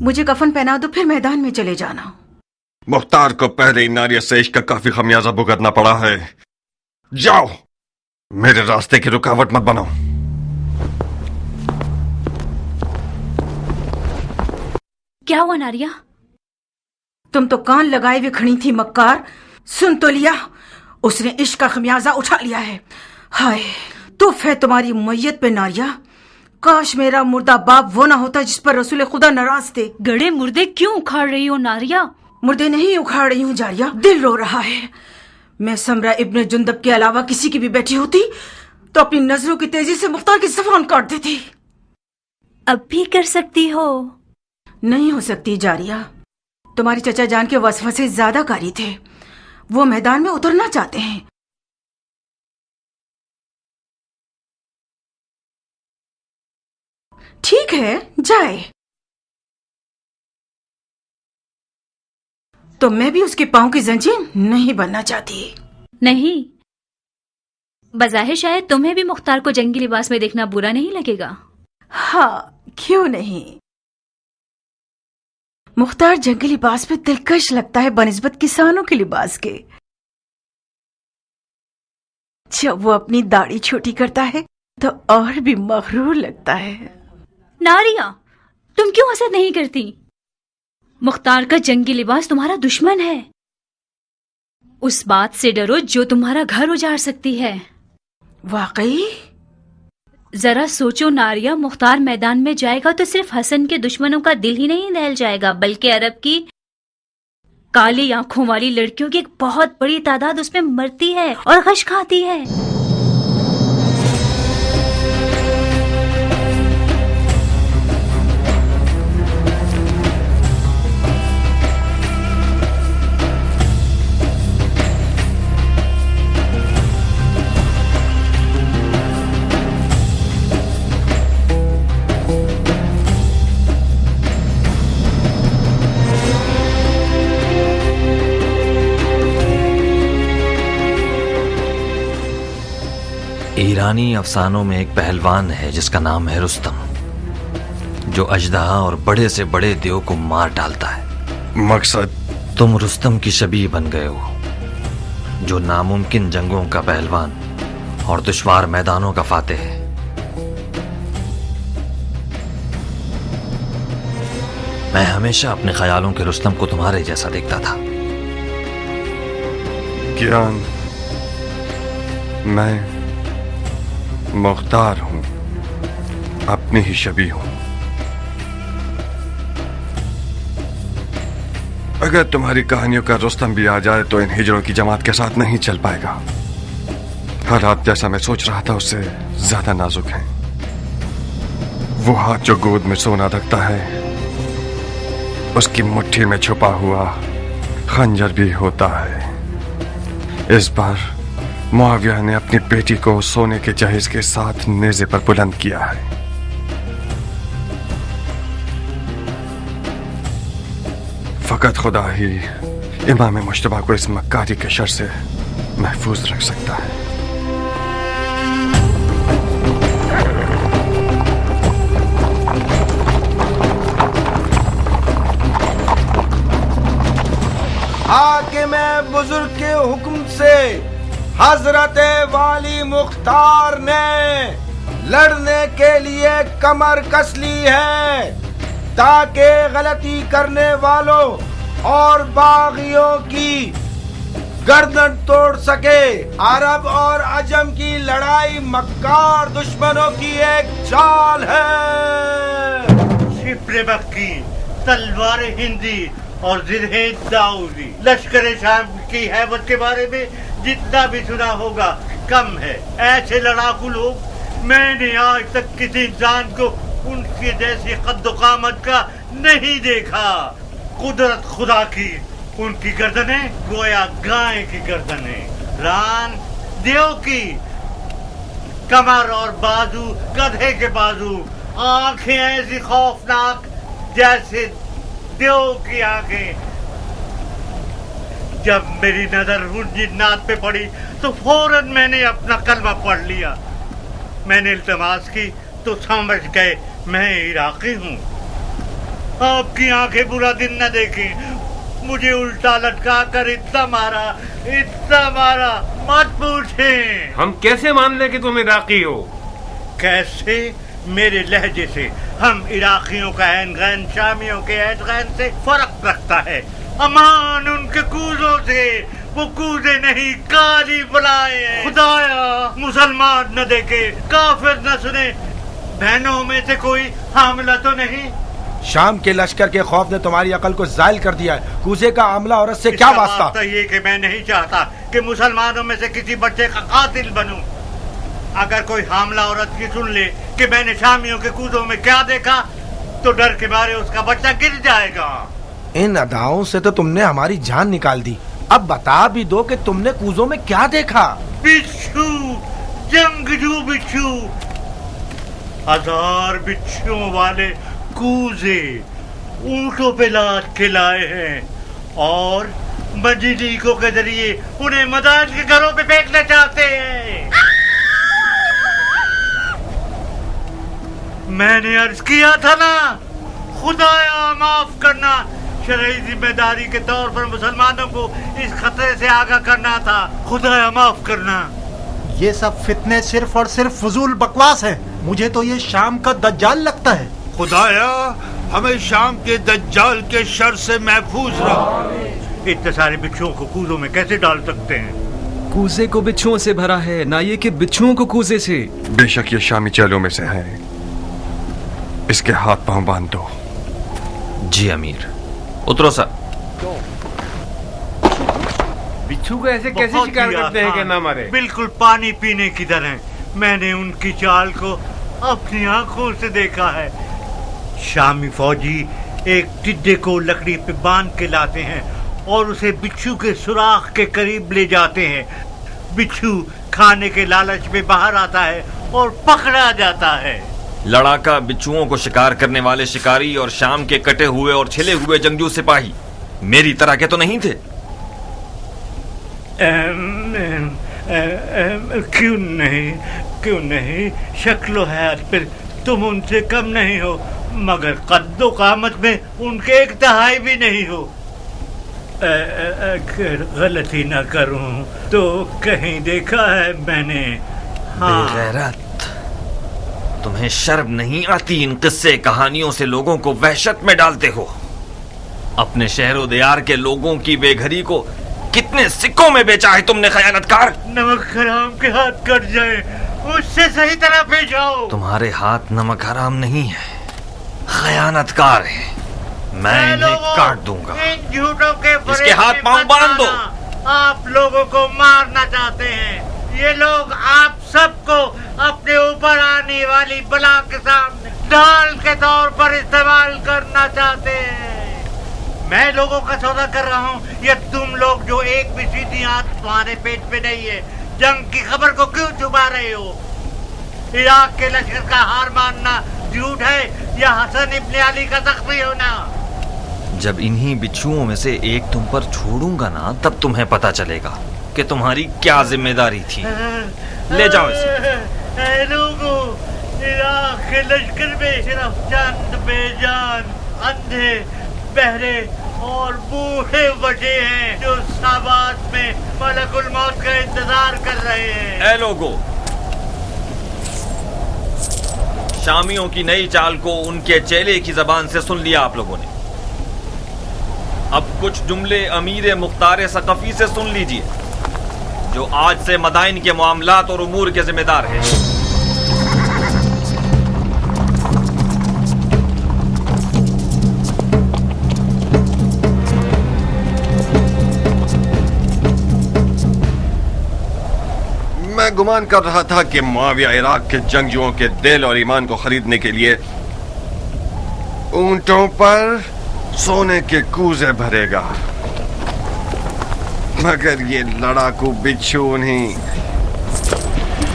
मुझे कफन पहना दो, फिर मैदान में चले जाना। मुख्तार को पहले इन नारिया से इश्क का काफी खमियाजा भुगतना पड़ा है। जाओ, मेरे रास्ते की रुकावट मत बनाओ। क्या हुआ नारिया? तुम तो कान लगाए हुए खड़ी थी मक्कार। सुन तो लिया, उसने इश्क का खमियाजा उठा लिया है। हाय तुफ है तुम्हारी मैयत पे नारिया। काश मेरा मुर्दा बाप वो ना होता जिस पर रसूल खुदा नाराज थे। गड़े मुर्दे क्यों उखाड़ रही हो नारिया? मुर्दे नहीं उखाड़ रही हूँ जारिया, दिल रो रहा है। मैं समरा इब्ने जुंदब के अलावा किसी की भी बैठी होती तो अपनी नजरों की तेजी से मुख्तार की ज़बान काट देती। अब भी कर सकती हो। नहीं हो सकती जारिया, तुम्हारी चचा जान के वसवसे ज्यादा कारी थे। वो मैदान में उतरना चाहते हैं। ठीक है जाए, तो मैं भी उसके पांव की जंजीर नहीं बनना चाहती। नहीं, बज़ाहिर शायद तुम्हें भी मुख्तार को जंगी लिबास में देखना बुरा नहीं लगेगा। हाँ क्यों नहीं, मुख्तार जंगी लिबास में दिलकश लगता है बनिस्बत किसानों के लिबास के। जब वो अपनी दाढ़ी छोटी करता है तो और भी मगरूर लगता है। नारिया, तुम क्यों हसद नहीं करती? मुख्तार का जंगी लिबास तुम्हारा दुश्मन है। उस बात से डरो जो तुम्हारा घर उजाड़ सकती है। वाकई? जरा सोचो नारिया, मुख्तार मैदान में जाएगा तो सिर्फ हसन के दुश्मनों का दिल ही नहीं दहल जाएगा, बल्कि अरब की काली आंखों वाली लड़कियों की एक बहुत बड़ी तादाद उसमें मरती है और गश खाती है। ईरानी अफसानों में एक पहलवान है जिसका नाम है रुस्तम, जो अजदहा और बड़े से बड़े देव को मार डालता है। मकसद? तुम रुस्तम की शबीह बन गए हो, जो नामुमकिन जंगों का पहलवान और दुश्वार मैदानों का फातेह है। मैं हमेशा अपने ख्यालों के रुस्तम को तुम्हारे जैसा देखता था। कियान, मैं मुख्तार हूं, अपनी ही शबीह हूं। अगर तुम्हारी कहानियों का रुस्तम भी आ जाए तो इन हिजड़ों की जमात के साथ नहीं चल पाएगा। हालात जैसा मैं सोच रहा था उससे ज्यादा नाजुक हैं। वो हाथ जो गोद में सोना रखता है, उसकी मुट्ठी में छुपा हुआ खंजर भी होता है। इस बार मुआविया ने अपनी बेटी को सोने के जहेज के साथ नेज़े पर बुलंद किया है। फकत खुदा ही इमाम मुश्तबा को इस मक्कारी के शर से महफूज रख सकता है। हाकिम बुजुर्ग के हुक्म से हजरत वाली मुख्तार ने लड़ने के लिए कमर कस ली है, ताकि गलती करने वालों और बागियों की गर्दन तोड़ सके। अरब और अजम की लड़ाई मक्कार दुश्मनों की एक चाल है। शिप्रे मक्की, तलवार हिंदी और जिरहे दाऊदी। लश्कर शाम की हैबत के बारे में जितना भी सुना होगा कम है। ऐसे लड़ाकू लोग मैंने आज तक किसी इंसान को उनके जैसी कद्दो-कामत का नहीं देखा। कुदरत खुदा की, उनकी गर्दनें गोया गाय की गर्दनें, रान देव की, कमर और बाजू गधे के बाजू, आंखें ऐसी खौफनाक जैसे देव की आंखें। जब मेरी नजर उन जिन्नात पे पड़ी तो फौरन मैंने अपना कलमा पढ़ लिया। मैंने इल्तमास की तो समझ गए मैं इराकी हूँ। आपकी आंखें बुरा दिन न देखें। मुझे उल्टा लटका कर इतना मारा, मत पूछें। हम कैसे मान लें कि तुम इराकी हो? कैसे? मेरे लहजे से। हम इराकियों का ऐन गैन शामियों के ऐन गैन से फर्क रखता है। अमान उनके कूजों से, वो कूजे नहीं काली बुलाए। खुदाया मुसलमान न देखे, काफिर न सुने, बहनों में से कोई हामिला तो नहीं? शाम के लश्कर के खौफ ने तुम्हारी अकल को जायल कर दिया है। कूजे का आमला औरत से क्या वास्ता? तो ये कि मैं नहीं चाहता कि मुसलमानों में से किसी बच्चे का कातिल बनूं। अगर कोई हामला औरत की सुन ले कि मैंने शामियों के कूदों में क्या देखा, तो डर के मारे उसका बच्चा गिर जाएगा। इन अदाओं से तो तुमने हमारी जान निकाल दी। अब बता भी दो कि तुमने कूजों में क्या देखा? बिच्छू, जंगजू बिच्छू, 1000 बिच्छुओं वाले कूजे ऊंटों पे लाद के लाए हैं और मजलीकों के जरिए उन्हें मदान के घरों पे फेंकना चाहते हैं। मैंने अर्ज किया था ना, खुदाया माफ करना, शरई जिम्मेदारी के तौर पर मुसलमानों को इस खतरे से आगाह करना था। खुदाया माफ करना। ये सब फितने सिर्फ और सिर्फ फजूल बकवास है। मुझे तो ये शाम का दज्जाल लगता है। खुदाया हमें शाम के दज्जाल के शर से महफूज रख। इतने सारे बिच्छुओं को कूजों में कैसे डाल सकते हैं? कूजे को बिच्छुओं से भरा है, ना ये कि बिच्छुओं को कूजे से। बेशक ये शामी चेलों में से है। इसके हाथ पांव बांध दो। जी अमीर। उतरो सर। बिच्छू को ऐसे कैसे शिकार करते हैं कि ना मारे? बिल्कुल पानी पीने की तरह। मैंने उनकी चाल को अपनी आंखों से देखा है। शामी फौजी एक टिड्डे को लकड़ी पे बांध के लाते हैं और उसे बिच्छू के सुराख के करीब ले जाते हैं। बिच्छू खाने के लालच में बाहर आता है और पकड़ा जाता है। लड़ाका बिच्छुओं को शिकार करने वाले शिकारी और शाम के कटे हुए और छिले हुए जंगजू सिपाही मेरी तरह के तो नहीं थे? क्यों नहीं, शक्लो हैत पर तुम उनसे कम नहीं हो, मगर कद्दो कामत में उनके एक तिहाई भी नहीं हो। अगर गलती न करूं तो कहीं देखा है मैंने। हाँ। बेगैरत, तुम्हें शर्म नहीं आती? इन किस्से कहानियों से लोगों को वहशत में डालते हो। अपने शहरों दियार के लोगों की बेघरी को कितने सिक्कों में बेचा है तुमने, खयानतकार। नमक हराम के हाथ कट जाए, उससे सही तरह पेश आओ। तुम्हारे हाथ नमक हराम नहीं है, खयानतकार है। मैं इन्हें काट दूंगा। इन झूठों के इसके हाथ पांव बांध दो। आप लोगों को मारना चाहते हैं। ये लोग आप सबको अपने ऊपर आने वाली बला के सामने ढाल के तौर पर इस्तेमाल करना चाहते हैं। मैं लोगों का सौदा कर रहा हूँ, या तुम लोग जो एक भी सीधी आंत तुम्हारे पेट पे नहीं है, जंग की खबर को क्यों छुपा रहे हो? इराक के लश्कर का हार मानना झूठ है या हसन इब्ने अली का जख्मी होना? जब इन्हीं बिच्छुओं में से एक तुम पर छोड़ूंगा ना, तब तुम्हें पता चलेगा कि तुम्हारी क्या जिम्मेदारी थी। ले जाओ इसे। लोगों, इराक के लश्कर में सिर्फ चंद बेजान, अंधे, बहरे और बूढ़े बचे हैं जो साबात में मलकुल मौत का इंतजार कर रहे हैं। ए लोगों, शामियों की नई चाल को उनके चेले की जबान से सुन लिया आप लोगों ने। अब कुछ जुमले अमीर मुख्तार सकफी से सुन लीजिए, जो आज से मदाइन के मामलात और उमूर के जिम्मेदार हैं। मैं गुमान कर रहा था कि मुआविया इराक के जंगजुओं के दिल और ईमान को खरीदने के लिए ऊंटों पर सोने के कूजे भरेगा, मगर ये लड़ाकू बिच्छू उन्हीं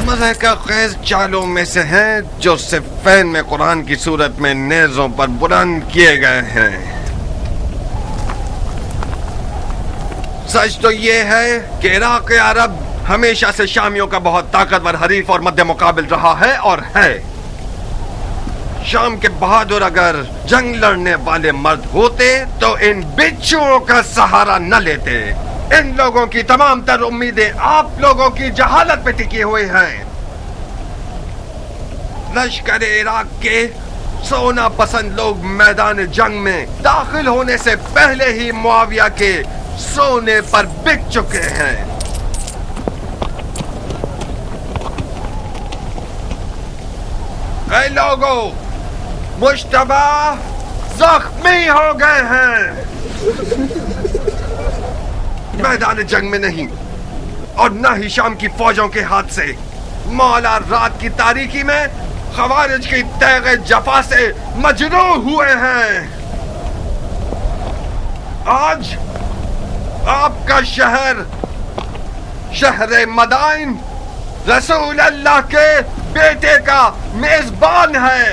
मज़हका ख़ैज़ चालों में से हैं जो सिफ़ैन में कुरान की सूरत में नेज़ों पर बुलंद किए गए हैं। सच तो ये है कि इराक़ अरब हमेशा से शामियों का बहुत ताकतवर हरीफ और मध्य मुकाबिल रहा है और है। शाम के बहादुर अगर जंग लड़ने वाले मर्द होते तो इन बिच्छुओं का सहारा न लेते। इन लोगों की तमाम तर उम्मीदें आप लोगों की जहालत पे टिकी हुई हैं। लश्कर इराक के सोना पसंद लोग मैदान जंग में दाखिल होने से पहले ही मुआविया के सोने पर बिक चुके हैं। ऐ लोगों, मुश्तबा जख्मी हो गए हैं। मैदान जंग में नहीं और न ही शाम की फौजों के हाथ से, मौला रात की तारीकी में खवारिज की तैगे जफा से मजरूह हुए हैं। आज आपका शहर, शहर मदाइन, रसूल अल्लाह के बेटे का मेजबान है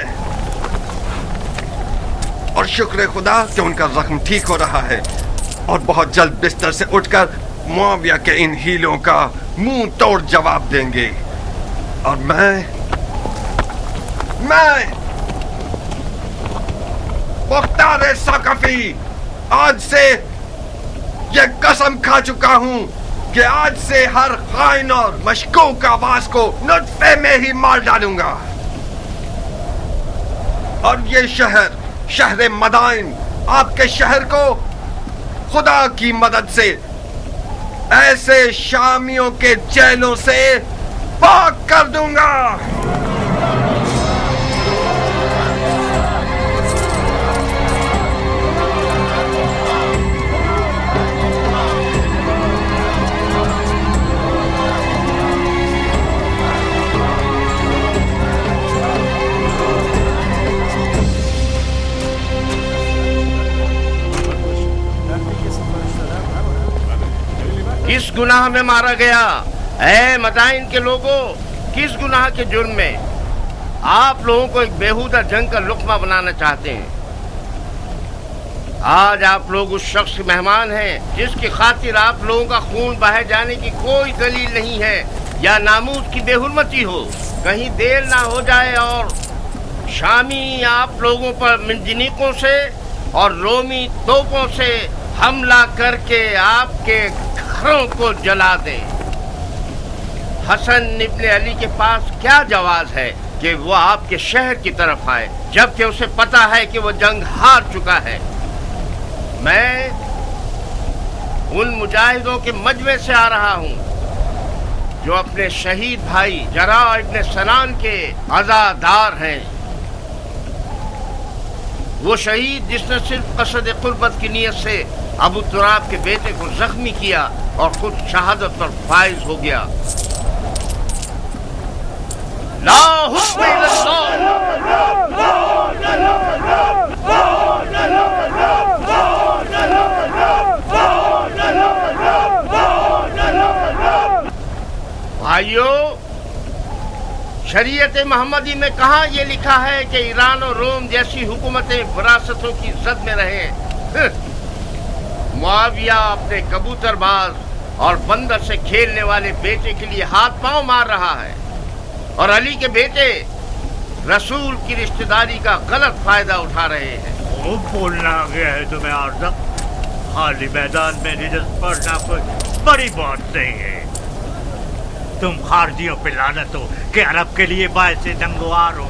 और शुक्र खुदा कि उनका जख्म ठीक हो रहा है और बहुत जल्द बिस्तर से उठकर मुआविया के इन हीलों का मुंह तोड़ जवाब देंगे। और मैं मुख्तार सकफी आज से ये कसम खा चुका हूं कि आज से हर खाइन और मशकूक आवाज को नुत्फे में ही मार डालूंगा। और ये शहर, शहर मदाइन, आपके शहर को खुदा की मदद से ऐसे शामियों के चैलों से पाक कर दूंगा। किस गुनाह में मारा गया? ऐ मदाइन के लोगों, किस गुनाह के जुर्म में? आप लोगों को एक बेहुदा जंग का लुक्मा बनाना चाहते हैं। आज आप लोग उस शख्स के मेहमान हैं जिसकी खातिर आप लोगों का खून बहाए जाने की कोई दलील नहीं है या नामूस की बेहुरमती हो। कहीं देर ना हो जाए और शामी आप लोगों पर मिंजनीकों से और रोमी तोपों से हमला करके आपके घरों को जला दे। हसन इब्ने अली के पास क्या जवाज है कि वो आपके शहर की तरफ आए जबकि उसे पता है कि वो जंग हार चुका है। मैं उन मुजाहिदों के मजमे से आ रहा हूं जो अपने शहीद भाई जरा इब्ने सनान के अज़ादार हैं। वो शहीद जिसने सिर्फ कसद कुर्बत की नीयत से अबू तुराब के बेटे को जख्मी किया और खुद शहादत पर फाइज हो गया। ला हुक्म भाइयों, शरीयत मोहम्मदी में कहाँ ये लिखा है कि ईरान और रोम जैसी हुकूमतें विरासतों की जद में रहें? मुआविया अपने कबूतरबाज और बंदर से खेलने वाले बेटे के लिए हाथ पांव मार रहा है और अली के बेटे रसूल की रिश्तेदारी का गलत फायदा उठा रहे हैं। वो बोलना आ गया है तुम्हें आरज़ा? खाली मैदान में रिजत पड़ना कोई बड़ी बात नहीं है। तुम खारजियों पे लानत हो कि अरब के लिए बायस जंगवार हो।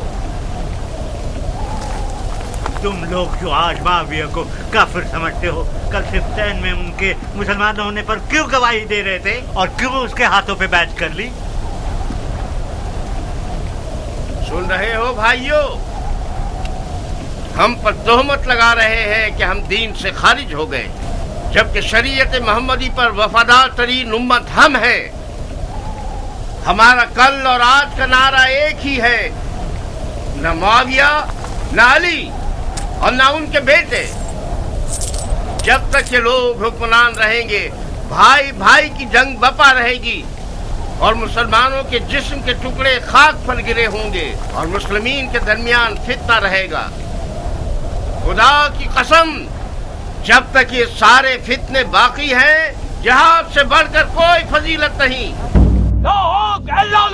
तुम लोग जो आज माविया को काफिर समझते हो, कल सिफ्तैन में उनके मुसलमान होने पर क्यों गवाही दे रहे थे और क्यों उसके हाथों पे बैच कर ली? सुन रहे हो भाइयों, हम पर तोहमत लगा रहे हैं कि हम दीन से खारिज हो गए, जबकि शरीयत मोहम्मदी पर वफादार तरीन उम्मत हम हैं। हमारा कल और आज का नारा एक ही है, न मुआविया, न अली और न उनके बेटे। जब तक ये लोग हुक्मरान रहेंगे, भाई भाई की जंग बपा रहेगी और मुसलमानों के जिस्म के टुकड़े खाक पर गिरे होंगे और मुस्लिमीन के दरमियान फितना रहेगा। खुदा की कसम, जब तक ये सारे फितने बाकी हैं, जिहाद से बढ़कर कोई फजीलत नहीं। अल्लाह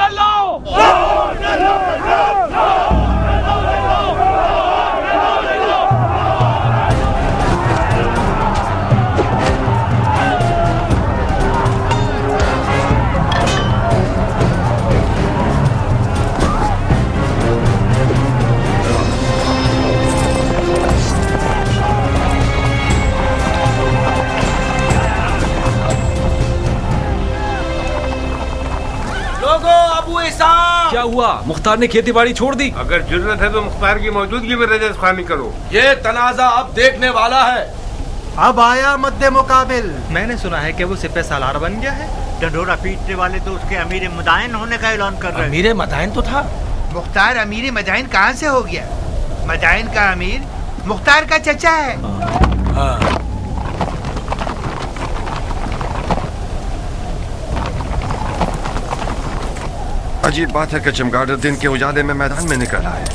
साहब! क्या हुआ? मुख्तार ने खेती बाड़ी छोड़ दी? अगर जरूरत है तो मुख्तार की मौजूदगी में रजस खानी करो। ये तनाजा अब देखने वाला है। अब आया मद्दे मुकाबिल। मैंने सुना है कि वो सिपह सालार बन गया है। डंडोरा पीटने वाले तो उसके अमीर मदाइन होने का ऐलान कर रहे हैं। अमीर मदाइन तो था। मुख्तार अमीर मदाइन कहाँ से हो गया? मदाइन का अमीर मुख्तार का चचा है। अजीब बात है कि चमगादड़ दिन के उजाले में मैदान में निकला है।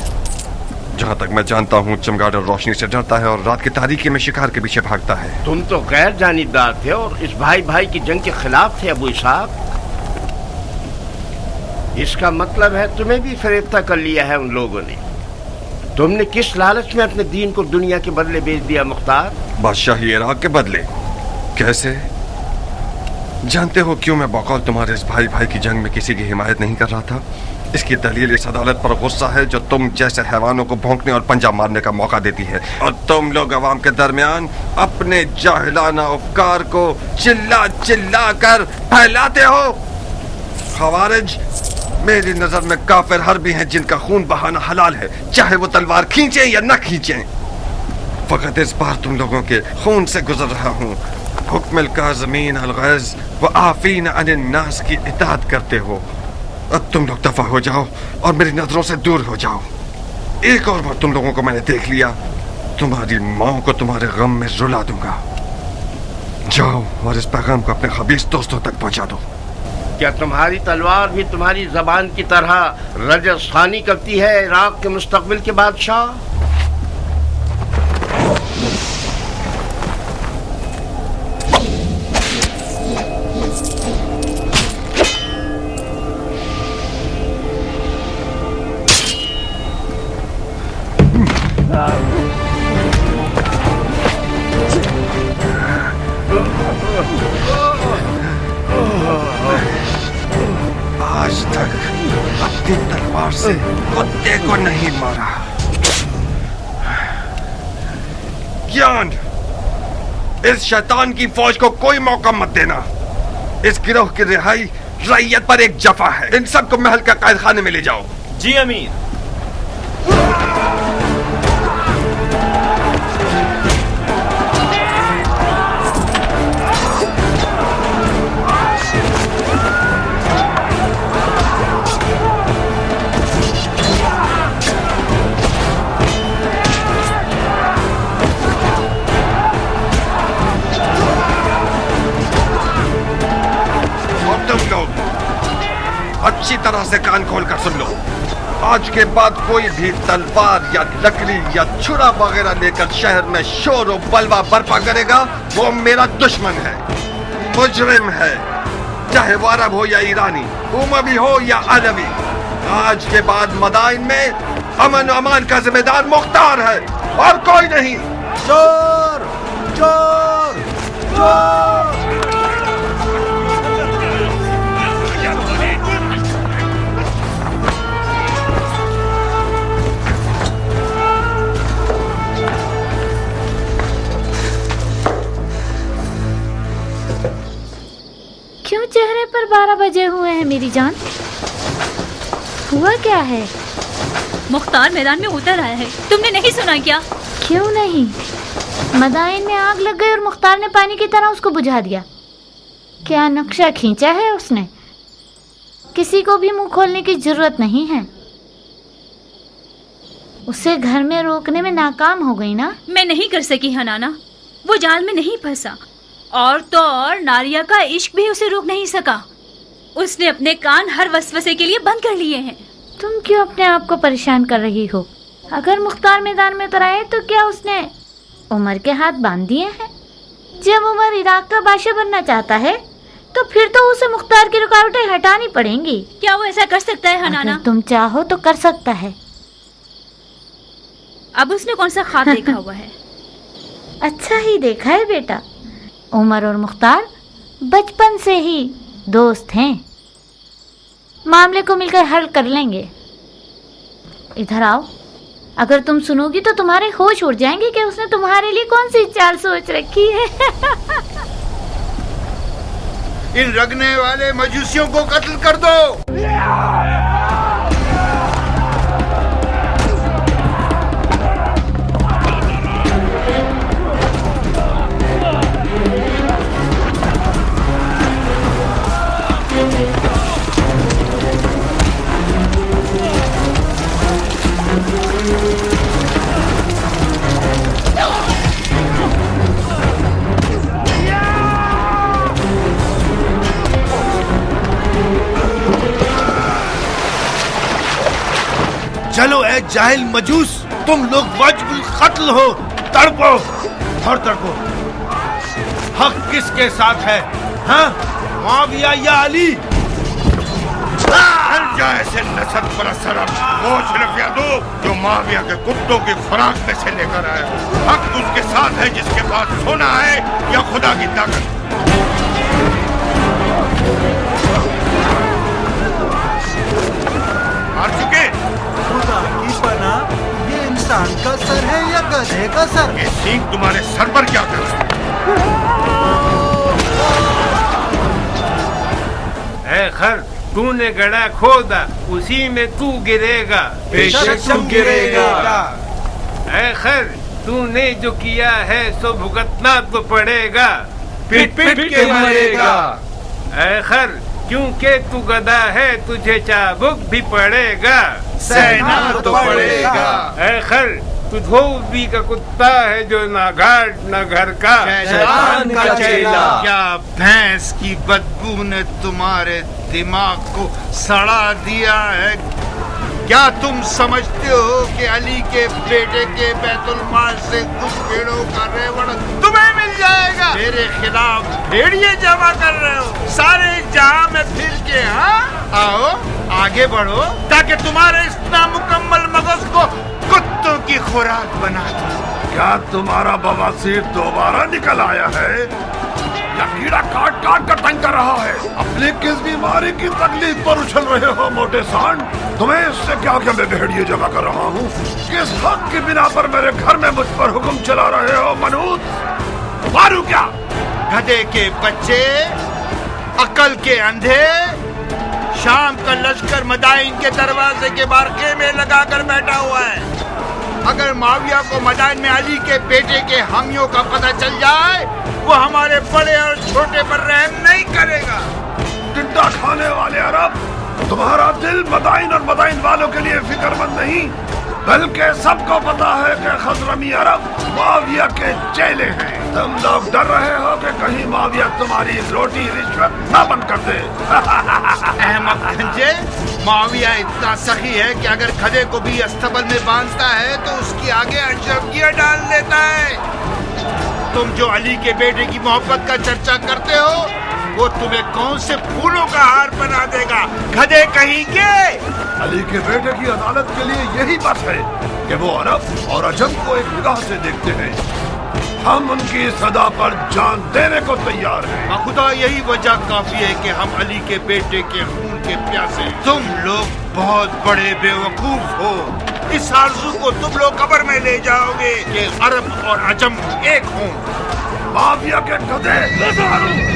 जहाँ तक मैं जानता हूँ चमगादड़ रोशनी से डरता है और रात की तारीकी में शिकार के पीछे भागता है। तुम तो गैर जानिबदार थे और इस भाई भाई की जंग के खिलाफ थे अबू इसहाक। इसका मतलब है तुम्हें भी फरेब्ता कर लिया है उन लोगों ने। तुमने किस लालच में अपने दीन को दुनिया के बदले बेच दिया मुख्तार? बादशाही इराक के बदले? कैसे? जानते हो क्यों मैं बकौल तुम्हारे इस भाई भाई की जंग में किसी की हिमायत नहीं कर रहा था? इसकी दलील इस अदालत पर गुस्सा है जो तुम जैसे हैवानों को भौंकने और पंजा मारने का मौका देती है, और तुम लोग अवाम के दरमियान अपने जाहिलाना उपकार को चिल्ला चिल्ला कर फैलाते हो। खवारिज मेरी नजर में काफिर हर्बी हैं जिनका खून बहाना हलाल है, चाहे वो तलवार खींचे या न खींचे। फकत इस बार तुम लोगों के खून से गुजर रहा हूँ। हुक्म काज़मीन अल-गैज़ व आफ़ीन अनिन नास की इताअत करते हो। अब तुम लोग दफा हो जाओ और मेरी नजरों से दूर हो जाओ। एक और बार तुम लोगों को मैंने देख लिया, तुम्हारी माँ को तुम्हारे गम में रुला दूंगा। जाओ और इस पैगाम को अपने खबीस दोस्तों तक पहुंचा दो। क्या तुम्हारी तलवार भी तुम्हारी जबान की तरह रजस खानी करती है इराक के मुस्तकबिल के बादशाह? आज तक अपनी तलवार से कुत्ते को नहीं मारा। ज्ञान, इस शैतान की फौज को कोई मौका मत देना। इस गिरोह की रिहाई रैयत पर एक जफा है। इन सबको महल के कैद खाने में ले जाओ। जी अमीर। अच्छी तरह से कान खोल कर सुन लो। आज के बाद कोई भी तलवार या लकड़ी या छुरा वगैरह लेकर शहर में शोर और बलवा बर्पा करेगा, वो मेरा दुश्मन है, मुजरिम है, चाहे वो अरब हो या ईरानी, उमवी हो या अरबी। आज के बाद मदाइन में अमन और अमान का जिम्मेदार मुख्तार है और कोई नहीं। चोर चोर चोर। क्यों चेहरे पर 12 बजे हुए हैं मेरी जान? हुआ क्या है? मुख्तार मैदान में उतर आया है, तुमने नहीं सुना क्या? क्यों नहीं? मदाइन में आग लग गई और मुख्तार ने पानी की तरह उसको बुझा दिया। क्या नक्शा खींचा है उसने? किसी को भी मुंह खोलने की जरूरत नहीं है। उसे घर में रोकने में नाकाम हो गई ना? मैं नहीं कर सकी हनाना, वो जाल में नहीं फंसा, और तो और नारिया का इश्क भी उसे रोक नहीं सका। उसने अपने कान हर वसवसे के लिए बंद कर लिए हैं। तुम क्यों अपने आप को परेशान कर रही हो? अगर मुख्तार मैदान में उतर आए तो क्या उसने उमर के हाथ बांध दिए हैं? जब उमर इराक का बादशाह बनना चाहता है तो फिर तो उसे मुख्तार की रुकावटें हटानी पड़ेंगी। क्या वो ऐसा कर सकता है हनाना? अगर तुम चाहो तो कर सकता है। अब उसने कौन सा ख्वाब देखा हुआ है? अच्छा ही देखा है बेटा। उमर और मुख्तार बचपन से ही दोस्त हैं। मामले को मिलकर हल कर लेंगे। इधर आओ, अगर तुम सुनोगी तो तुम्हारे होश उड़ जाएंगे कि उसने तुम्हारे लिए कौन सी चाल सोच रखी है। इन रगने वाले मजूसियों को कत्ल कर दो। चलो ए जाहिल मजूस, तुम लोग वाजिबुल कत्ल हो। तड़पो और तड़पो। हक किसके साथ है? हाँ, मुआविया या अली? हर जाए से नसब परसरम वो सिर्फ यादव जो मुआविया के कुत्तों की खुराक में से लेकर आया। हक उसके साथ है जिसके पास सोना है या खुदा की ताकत। मार चुके? खुदा की पनाह, ये इंसान का सर है या गधे का सर? ये सींग तुम्हारे सर पर क्या कर रहा है? खर, तूने गड़ा खोदा, उसी में तू गिरेगा। बेशक तुम गिरेगा। है खर, तूने जो किया है सो भुगतना तो पड़ेगा। पिट पिट के मरेगा। है खर, क्योंकि तू गधा है तुझे चाबुक भी पड़ेगा। सहना तो पड़ेगा। है खर, तू धोबी का कुत्ता है जो ना घाट ना घर का। शैतान का चेला। क्या भैंस की बदबू ने तुम्हारे दिमाग को सड़ा दिया है? क्या तुम समझते हो कि अली के बेटे के बैतुल माल से कुछ भेड़ों का रेवड़ तुम्हें मिल जाएगा? मेरे खिलाफ भेड़िए जमा कर रहे हो सारे जहां में फिर के। हाँ, आओ आगे बढ़ो ताकि तुम्हारे इस नामुकम्मल मगज को कुत्तों की खुराक बना दो। क्या तुम्हारा बवासीर दोबारा निकल आया है या कीड़ा काट काट कर तंग कर रहा है? अपनी किस बीमारी की तकलीफ पर उछल रहे हो मोटे सांड? तुम्हें इससे क्या क्या मैं भेड़िए जमा कर रहा हूँ? किस हक की बिना पर मेरे घर में मुझ पर हुक्म चला रहे हो मनूत? मारू क्या? गधे के बच्चे, अकल के अंधे। शाम का लश्कर मदाइन के दरवाजे के बाहर खेमे लगाकर बैठा हुआ है। अगर मुआविया को मदाइन में अली के बेटे के हामियों का पता चल जाए, वो हमारे बड़े और छोटे पर रहम नहीं करेगा। टिड्डा खाने वाले अरब, तुम्हारा दिल मदाइन और मदाइन वालों के लिए फिक्रमंद नहीं, बल्कि सबको पता है कि खज़रमी अरब मुआविया के चेले हैं। तुम लोग डर रहे हो कि कहीं मुआविया तुम्हारी रोटी रिश्वत न बंद कर दे। अहमद गंजे, मुआविया इतना सखी है कि अगर गधे को भी अस्तबल में बांधता है तो उसकी आगे अशरफियां डाल देता है। तुम जो अली के बेटे की मोहब्बत का चर्चा करते हो, वो तुम्हें कौन से फूलों का हार बना देगा? गधे कहीं के। अली के बेटे की अदालत के लिए यही बस है कि वो अरब और अजम को एक निगाह से देखते हैं। हम उनकी सदा पर जान देने को तैयार हैं। खुदा यही वजह काफी है कि हम अली के बेटे के खून के प्यासे। तुम लोग बहुत बड़े बेवकूफ हो। इस आरज़ू को तुम लोग कब्र में ले जाओगे कि अरब और अजम एक हों। मुआविया के गधे,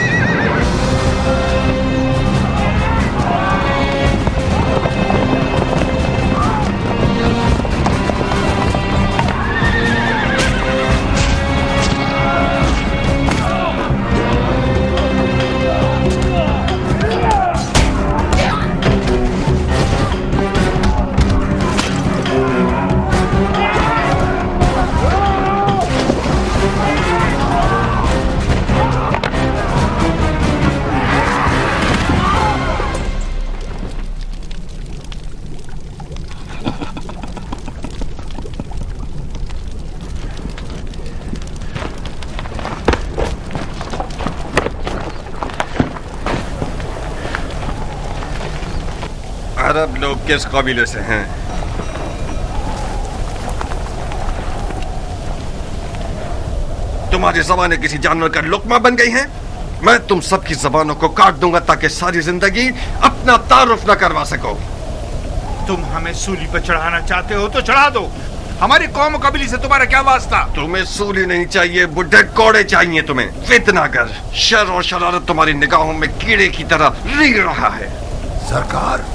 अरब लोग किस कबीले से हैं? तुम्हारी जबानें किसी जानवर का लुक्मा बन गई हैं? मैं तुम सबकी जबानों को काट दूंगा ताकि सारी जिंदगी अपना तारुफ न करवा सको। तुम हमें सूली पर चढ़ाना चाहते हो तो चढ़ा दो। हमारी कौम कबीले से तुम्हारा क्या वास्ता? तुम्हें सूली नहीं चाहिए, बुढ़े कोड़े चाहिए तुम्हें। फितनागर, शर और शरारत तुम्हारी निगाहों में कीड़े की तरह रींग रहा है। सरकार,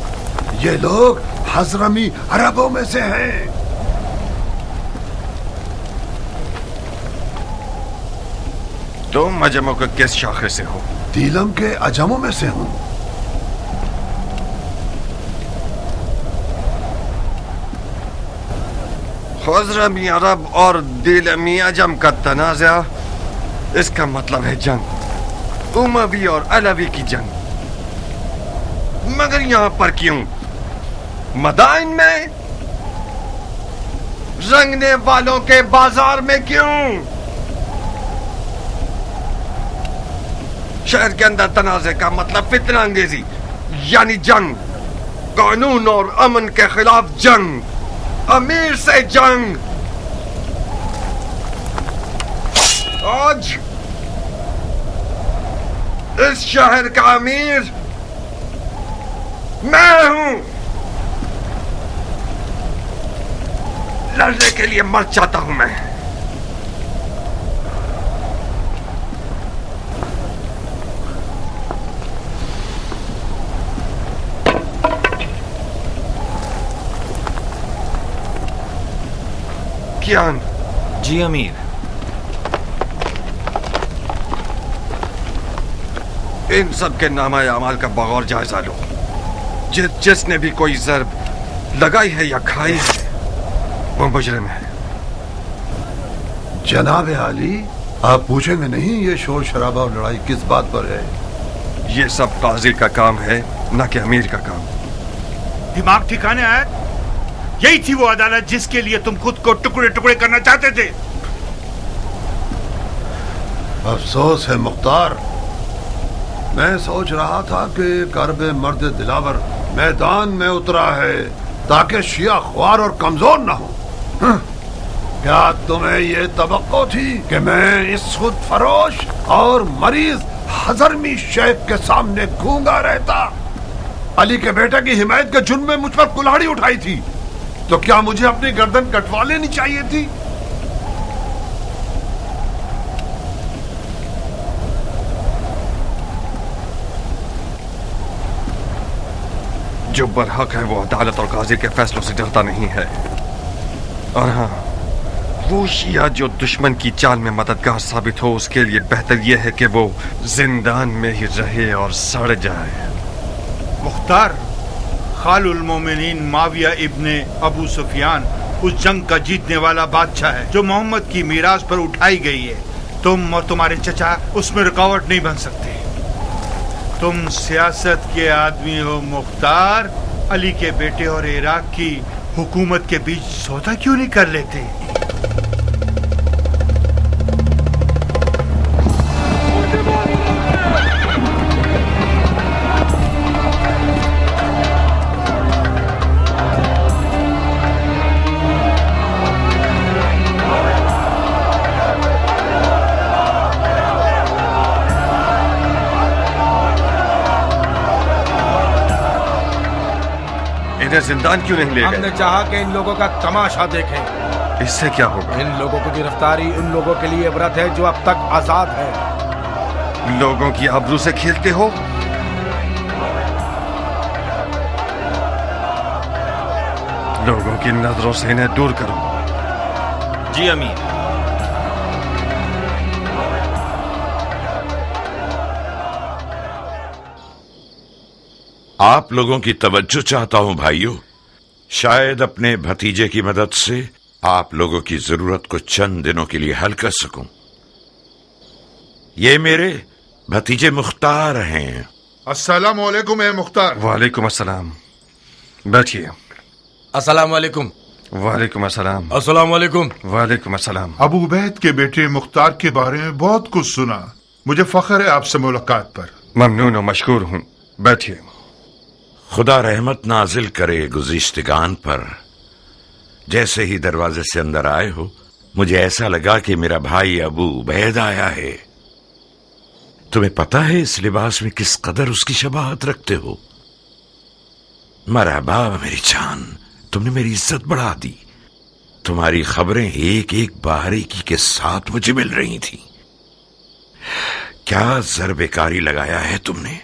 ये लोग हज़रमी अरबों में से हैं। तुम अजमों के किस शाखे से हो? दीलम के अजमों में से हूँ। खुज़रा मियां अरब और दिल मियां जम का तनाज़ा, इसका मतलब है जंग, उमवी और अलवी की जंग। मगर यहां पर क्यों? मदाइन में, रंगने वालों के बाजार में क्यों? शहर के अंदर तनाज़े का मतलब फितना अंगेजी, यानी जंग, कानून और अमन के खिलाफ जंग, अमीर से जंग। आज इस शहर का अमीर मैं हूं। लड़ने के लिए मर जाता हूं मैं। कियान। जी अमीर। इन सब के नामा अमाल का बगौर जायजा लो। जिसने भी कोई ज़र्ब लगाई है या खाई है वो मुजरिम है। जनाब आली, आप पूछेंगे नहीं ये शोर शराबा और लड़ाई किस बात पर है? ये सब काजी का काम है, न कि अमीर का काम। दिमाग ठिकाने आया? यही थी वो अदालत जिसके लिए तुम खुद को टुकड़े टुकड़े करना चाहते थे। अफसोस है मुख्तार, मैं सोच रहा था कि करब मर्द दिलावर मैदान में उतरा है ताकि शिया ख्वार और कमजोर न हो। क्या तुम्हें ये तवक्को थी कि मैं इस खुद फरोश और मरीज हजरमी शेख के सामने गूंगा रहता? अली के बेटे की हिमायत के जुर्म में मुझ पर कुल्हाड़ी उठाई थी, तो क्या मुझे अपनी गर्दन कटवा लेनी चाहिए थी? जो बरहक है वो अदालत और काजी के फैसलों से डरता नहीं है। और हाँ, वो शिया जो दुश्मन की चाल में मददगार साबित हो, उसके लिए बेहतर यह है कि वो जिंदान में ही रहे और सड़ जाए। मुख्तार, खालुल मोमिनीन माविया इब्ने अबू सुफियान उस जंग का जीतने वाला बादशाह है जो मोहम्मद की मीरास पर उठाई गई है। तुम और तुम्हारे चचा उसमें रुकावट नहीं बन सकते। तुम सियासत के आदमी हो मुख्तार। अली के बेटे और इराक की हुकूमत के बीच सौदा क्यों नहीं कर लेते? जिंदान क्यों नहीं ले गए? हमने चाहा कि इन लोगों का तमाशा देखें। इससे क्या होगा? इन लोगों की गिरफ्तारी उन लोगों के लिए इबरत है जो अब तक आजाद है। लोगों की आबरू से खेलते हो? लोगों की नजरों से इन्हें दूर करो। जी अमीर। आप लोगों की तवज्जो चाहता हूं भाइयों। शायद अपने भतीजे की मदद से आप लोगों की जरूरत को चंद दिनों के लिए हल कर सकूं। ये मेरे भतीजे मुख्तार हैं। अस्सलाम वालेकुम ए मुख्तार। वालेकुम अस्सलाम। बैठिए। अस्सलाम वालेकुम। वालेकुम अस्सलाम। अस्सलाम वालेकुम। वालेकुम अस्सलाम। अबू उबैद के बेटे मुख्तार के बारे में बहुत कुछ सुना। मुझे फख्र है आपसे मुलाकात पर। ममनून और मशकूर हूं। बैठिए। खुदा रहमत नाजिल करे गुज़िश्तगान पर। जैसे ही दरवाजे से अंदर आए हो, मुझे ऐसा लगा कि मेरा भाई अबू उबैद आया है। तुम्हें पता है इस लिबास में किस कदर उसकी शबाहत रखते हो? मरहबा मेरी जान, तुमने मेरी इज्जत बढ़ा दी। तुम्हारी खबरें एक एक बारीकी के साथ मुझे मिल रही थी। क्या ज़र-बेकारी लगाया है तुमने?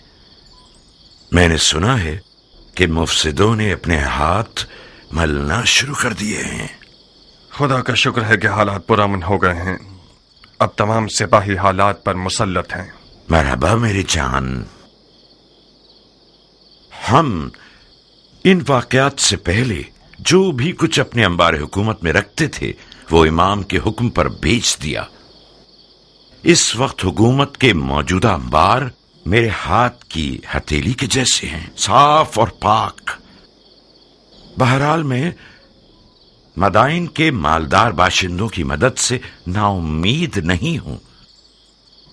मैंने सुना है कि मुफसिदों ने अपने हाथ मलना शुरू कर दिए हैं। खुदा का शुक्र है कि हालात पुरअमन हो गए हैं। अब तमाम सिपाही हालात पर मुसल्लत हैं। मरहबा मेरी जान। हम इन वाकयात से पहले जो भी कुछ अपने अंबार हुकूमत में रखते थे वो इमाम के हुक्म पर बेच दिया। इस वक्त हुकूमत के मौजूदा अंबार मेरे हाथ की हथेली के जैसे हैं, साफ और पाक। बहरहाल मैं मदाइन के मालदार बाशिंदों की मदद से नाउम्मीद नहीं हूं।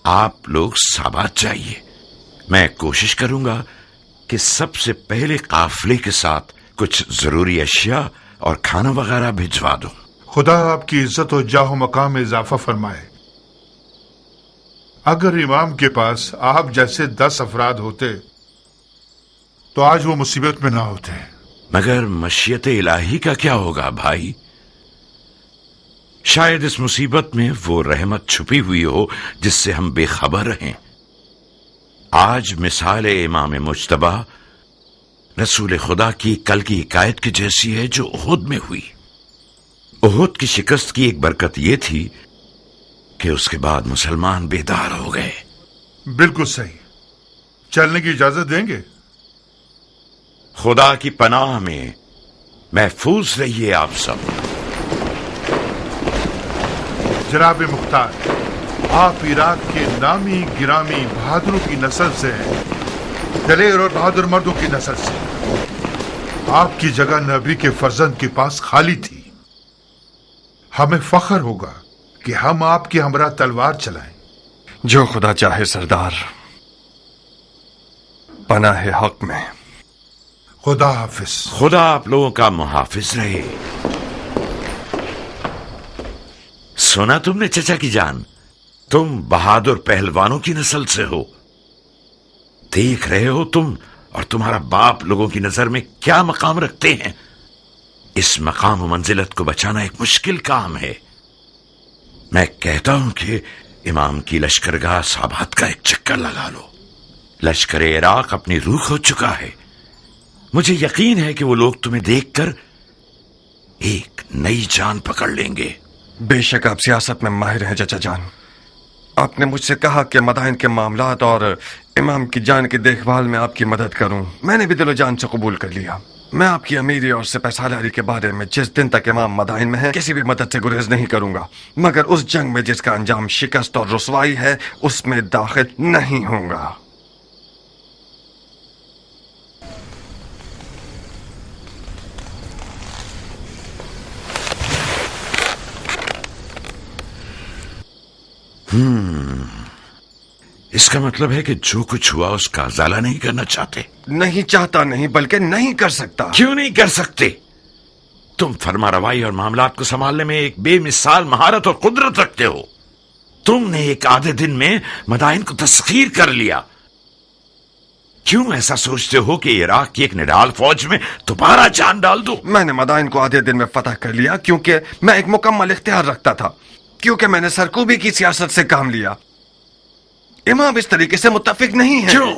आप लोग साबात चाहिए। मैं कोशिश करूंगा कि सबसे पहले काफिले के साथ कुछ जरूरी अशिया और खाना वगैरह भिजवा दूं। खुदा आपकी इज्जत और जाहो मकाम में इजाफा फरमाए। अगर इमाम के पास आप जैसे 10 अफराद होते तो आज वो मुसीबत में ना होते। मगर मशीयत इलाही का क्या होगा भाई? शायद इस मुसीबत में वो रहमत छुपी हुई हो जिससे हम बेखबर रहें। आज मिसाल इमाम मुज्तबा रसूल खुदा की कल की हिकायत की जैसी है जो उहुद में हुई। उहुद की शिकस्त की एक बरकत यह थी कि उसके बाद मुसलमान बेदार हो गए। बिल्कुल सही। चलने की इजाजत देंगे? खुदा की पनाह में महफूज रहिए आप सब। जनाब मुख्तार, आप इराक के नामी गिरामी बहादुरों की नस्ल से हैं, दलेर और बहादुर मर्दों की नस्ल से। आपकी जगह नबी के फर्जंद के पास खाली थी। हमें फख्र होगा कि हम आपकी हमरा तलवार चलाएं। जो खुदा चाहे सरदार, पनाह हक में। खुदा हाफिज। खुदा आप लोगों का मुहाफिज रहे। सुना तुमने चचा की जान, तुम बहादुर पहलवानों की नस्ल से हो। देख रहे हो तुम और तुम्हारा बाप लोगों की नजर में क्या मकाम रखते हैं। इस मकाम और मंजिलत को बचाना एक मुश्किल काम है। मैं कहता हूं कि इमाम की लश्करगाह साबात का एक चक्कर लगा लो। लश्कर इराक अपनी रूह खो चुका है। मुझे यकीन है कि वो लोग तुम्हें देखकर एक नई जान पकड़ लेंगे। बेशक आप सियासत में माहिर हैं चचा जान। आपने मुझसे कहा कि मदाइन के मामलात और इमाम की जान की देखभाल में आपकी मदद करूं। मैंने भी दिलो जान से कबूल कर लिया। मैं आपकी अमीरी और सिपहसालारी के बारे में जिस दिन तक इमाम मदाइन में है किसी भी मदद से गुरेज नहीं करूंगा, मगर उस जंग में जिसका अंजाम शिकस्त और रुसवाई है उसमें दाखिल नहीं होऊंगा। इसका मतलब है कि जो कुछ हुआ उसका अजाला नहीं करना चाहते। नहीं चाहता नहीं, बल्कि नहीं कर सकता। क्यों नहीं कर सकते? तुम फरमा रवाई और मामलात को संभालने में एक बेमिसाल महारत और कुदरत रखते हो। तुमने एक आधे दिन में मदाइन को तस्खीर कर लिया। क्यों ऐसा सोचते हो कि इराक की एक निडाल फौज में दोबारा जान डाल दो? मैंने मदाइन को आधे दिन में फतह कर लिया क्योंकि मैं एक मुकम्मल इख्तियार रखता था, क्योंकि मैंने सरकूबी की सियासत से काम लिया। इमाम इस तरीके से मुत्तफिक नहीं है। क्यों?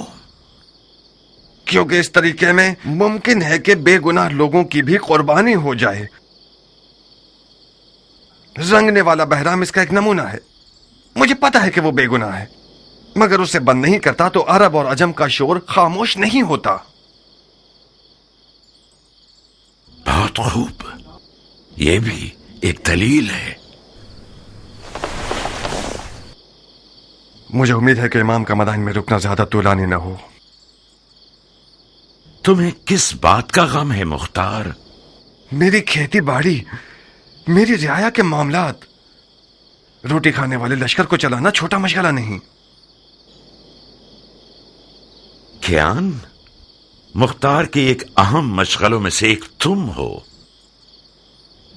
क्योंकि इस तरीके में मुमकिन है कि बेगुनाह लोगों की भी कुर्बानी हो जाए। रंगने वाला बहराम इसका एक नमूना है। मुझे पता है कि वो बेगुनाह है, मगर उसे बंद नहीं करता तो अरब और अजम का शोर खामोश नहीं होता। बहुत खूब, यह भी एक दलील है। मुझे उम्मीद है कि इमाम का मदाइन में रुकना ज्यादा तूलानी न हो। तुम्हें किस बात का गम है मुख्तार? मेरी खेती बाड़ी, मेरी रियाया के मामलात। रोटी खाने वाले लश्कर को चलाना छोटा मशगला नहीं। कियान, मुख्तार के एक अहम मशगलों में से एक तुम हो।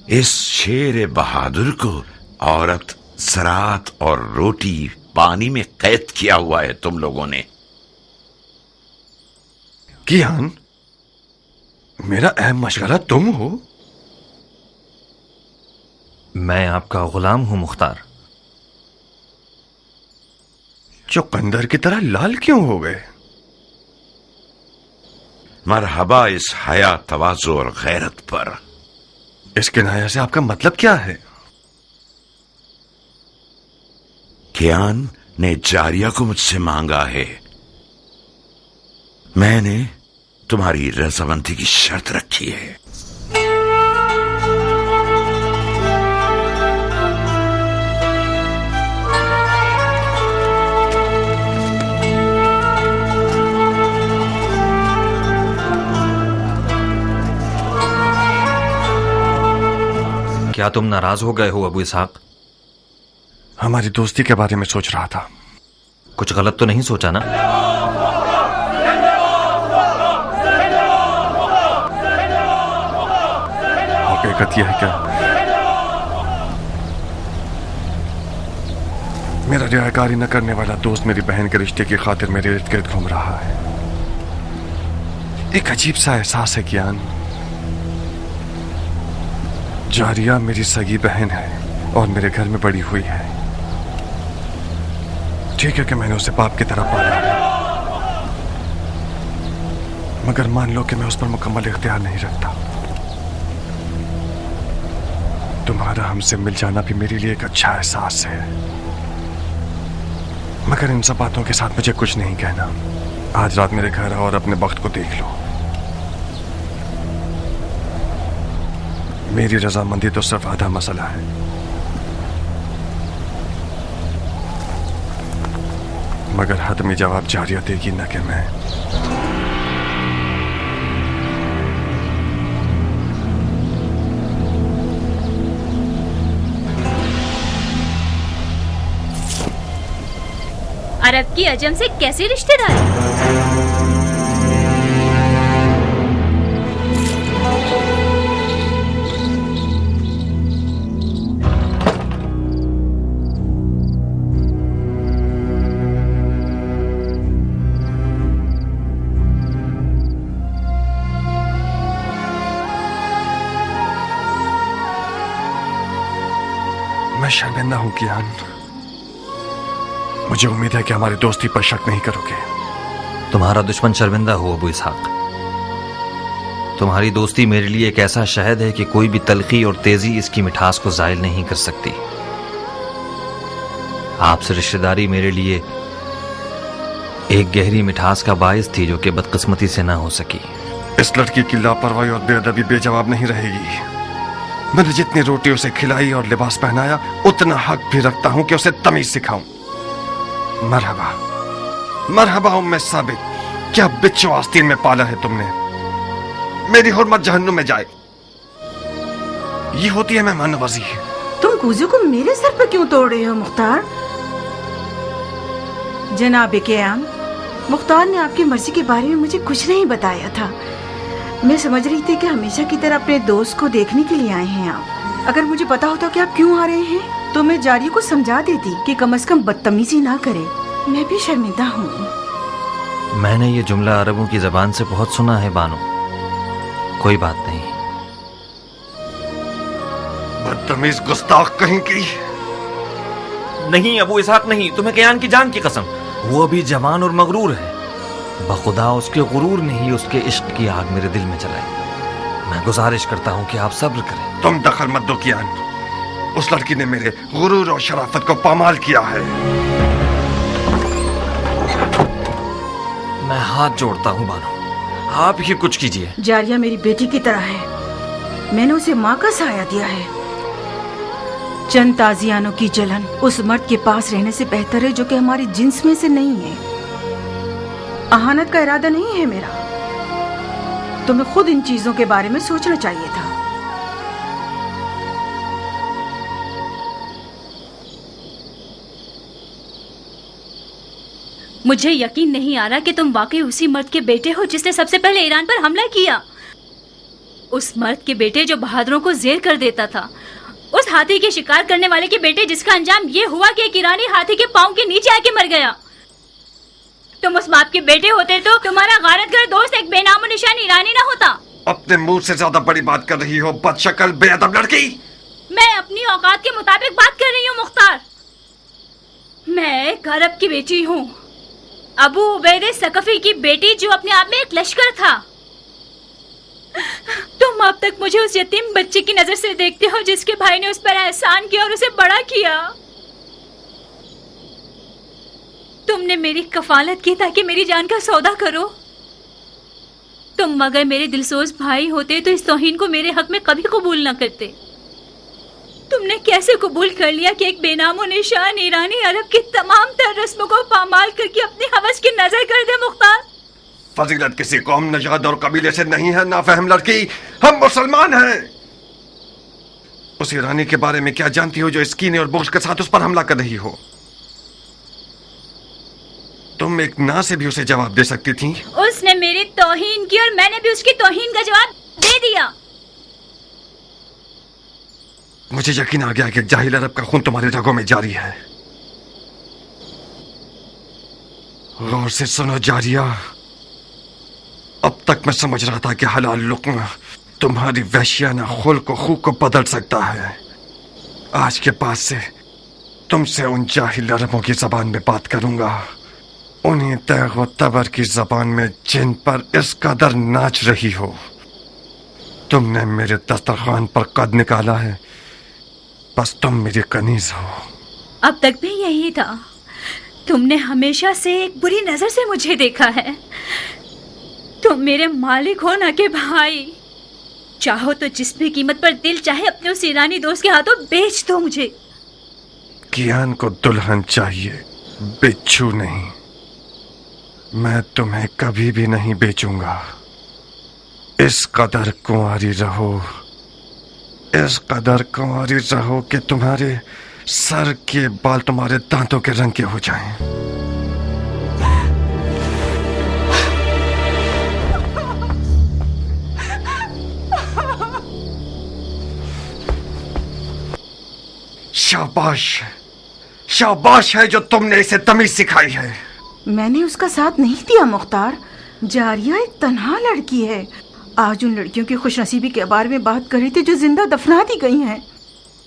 इस शेर बहादुर को औरत, ज़राअत और रोटी पानी में कैद किया हुआ है तुम लोगों ने। कियान, मेरा अहम मशगला तुम हो। मैं आपका गुलाम हूं मुख्तार। चुकंदर की तरह लाल क्यों हो गए? मरहबा इस हया, तवाज़ु और गैरत पर। इस किनाया से आपका मतलब क्या है? कियान ने जारिया को मुझसे मांगा है। मैंने तुम्हारी रजामंदी की शर्त रखी है। क्या तुम नाराज हो गए हो अबू इसहाक? हमारी दोस्ती के बारे में सोच रहा था। कुछ गलत तो नहीं सोचा ना? हकीकत यह है क्या मेरा रियाकारी न करने वाला दोस्त मेरी बहन के रिश्ते की खातिर मेरे इर्द गिर्द घूम रहा है। एक अजीब सा एहसास है कियान, जारिया मेरी सगी बहन है और मेरे घर में बड़ी हुई है। ठीक है कि मैंने उसे बाप की तरह पाला है, मगर मान लो कि मैं उस पर मुकम्मल इख्तियार नहीं रखता। तुम्हारा हमसे मिल जाना भी मेरे लिए एक अच्छा एहसास है, मगर इन सब बातों के साथ मुझे कुछ नहीं कहना। आज रात मेरे घर आओ और अपने वक्त को देख लो। मेरी रजामंदी तो सिर्फ आधा मसला है। मगर हतमी जवाब जारिया देगी न कि मैं। अरब की अजम से कैसी रिश्तेदारी? मैं शर्मिंदा हूं कियान। मुझे उम्मीद है कि हमारी दोस्ती पर शक नहीं करोगे। तुम्हारा दुश्मन शर्मिंदा हो अबू इसहाक। तुम्हारी दोस्ती मेरे लिए एक ऐसा शहद है कि कोई भी तलखी और तेजी इसकी मिठास को जायल नहीं कर सकती। आपसे रिश्तेदारी मेरे लिए एक गहरी मिठास का बायस थी जो कि बदकिस्मती से ना हो सकी। इस लड़की की लापरवाही और बेअदबी बेजवाब नहीं रहेगी। मैंने जितनी रोटी उसे खिलाई और लिबास पहनाया, उतना हक भी रखता हूं कि उसे तमीज सिखाऊं। मरहबा मरहबा उम्मे साबित, क्या बिच्छू आस्तीन में पाला है तुमने। मेरी हुर्मत जहन्नुम में जाए। ये होती है मेहमान नवाजी। तुम कूजू को मेरे सर पर क्यों तोड़ रहे हो मुख्तार? जनाब क़याम, मुख्तार ने आपकी मर्जी के बारे में मुझे कुछ नहीं बताया था। मैं समझ रही थी कि हमेशा की तरह अपने दोस्त को देखने के लिए आए हैं आप। अगर मुझे पता होता कि आप क्यों आ रहे हैं तो मैं जारिया को समझा देती कि कम से कम बदतमीजी ना करे। मैं भी शर्मिंदा हूँ। मैंने ये जुमला अरबों की जबान से बहुत सुना है बानो। कोई बात नहीं। बदतमीज गुस्ताख कहीं की। नहीं अबू इसहाक नहीं, तुम्हें क़यान की जान की कसम। वो अभी जवान और मगरूर है। बखुदा उसके गुरूर ने ही उसके इश्क की आग मेरे दिल में जलाई। मैं गुजारिश करता हूँ कि आप सब्र करें। तुम दखल मत दो कियान। उस लड़की ने मेरे गुरूर और शराफत को पामाल किया है। मैं हाथ जोड़ता हूँ बानो, आप ही कुछ कीजिए। जारिया मेरी बेटी की तरह है। मैंने उसे माँ का साया दिया है। चंद ताजियानों की जलन उस मर्द के पास रहने से बेहतर है जो कि हमारी जिन्स में से नहीं है। अहानत का इरादा नहीं है मेरा। तुम्हें खुद इन चीजों के बारे में सोचना चाहिए था। मुझे यकीन नहीं आ रहा कि तुम वाकई उसी मर्द के बेटे हो जिसने सबसे पहले ईरान पर हमला किया। उस मर्द के बेटे जो बहादुरों को जेर कर देता था। उस हाथी के शिकार करने वाले के बेटे जिसका अंजाम ये हुआ कि एक ईरानी हाथी के पांव के नीचे आके मर गया। तुम उस बाप के बेटे होते तो तुम्हारा गारतगर दोस्त एक बेनामो निशान ईरानी ना होता। अपने मुंह से ज्यादा बड़ी बात कर रही हो बदशक्ल बेअदब लड़की। मैं अपनी औकात के मुताबिक बात कर रही हूँ मुख्तार। मैं एक अरब की बेटी हूँ, अबू उबैद सकफी की बेटी, जो अपने आप में एक लश्कर था। तुम अब तक मुझे उस यतीम बच्चे की नजर से देखते हो जिसके भाई ने उस पर एहसान किया और उसे बड़ा किया। तुमने मेरी कफालत की ताकि मेरी जान का सौदा करो। तुम अगर मेरे दिलसोज भाई होते तो इस तौहीन को मेरे हक में कभी कबूल न करते। तुमने कैसे कबूल कर लिया कि एक बेनामो निशान ईरानी अरब की तमाम तर रस्मों को पामाल करके अपनी हवस की नजर कर दे मुख्तार? फजीलत किसी कौम, नजाद और कबीले से नहीं है नाफहम लड़की। हम मुसलमान हैं। उस ईरानी के बारे में क्या जानती हो जो इस कीने और बुग़्ज़ के साथ उस पर हमला कर रही हो? तुम एक ना से भी उसे जवाब दे सकती थी। उसने मेरी तौहीन की और मैंने भी उसकी तौहीन का जवाब दे दिया। मुझे यकीन आ गया कि जाहिल अरब का खून तुम्हारे रगों में जारी है। गौर से सुनो जारिया, अब तक मैं समझ रहा था कि हलाल लुक्मा तुम्हारी वहशियाना खुल्क को खूब को बदल सकता है। आज के बाद से तुमसे उन जाहिल अरबों की जबान में बात करूंगा, उन्हीं तैग व तबर की जबान में जिन पर इस कदर नाच रही हो। तुमने मेरे दस्तरखान पर कद निकाला है, बस तुम मेरी कनीज हो। अब तक भी यही था। तुमने हमेशा से एक बुरी नजर से मुझे देखा है। तुम मेरे मालिक हो, ना कि भाई। चाहो तो जिस भी कीमत पर दिल चाहे अपने उस ईरानी दोस्त के हाथों बेच दो मुझे। कियान को दुल्हन चाहिए, बिच्छू नहीं। मैं तुम्हें कभी भी नहीं बेचूंगा। इस कदर कुंवारी रहो, इस कदर कुंवारी रहो कि तुम्हारे सर के बाल तुम्हारे दांतों के रंग के हो जाएं। शाबाश, शाबाश है जो तुमने इसे तमीज सिखाई है। मैंने उसका साथ नहीं दिया मुख्तार। जारिया एक तन्हा लड़की है। आज उन लड़कियों की खुशनसीबी के बारे में बात कर रही थी जो जिंदा दफना दी गई हैं।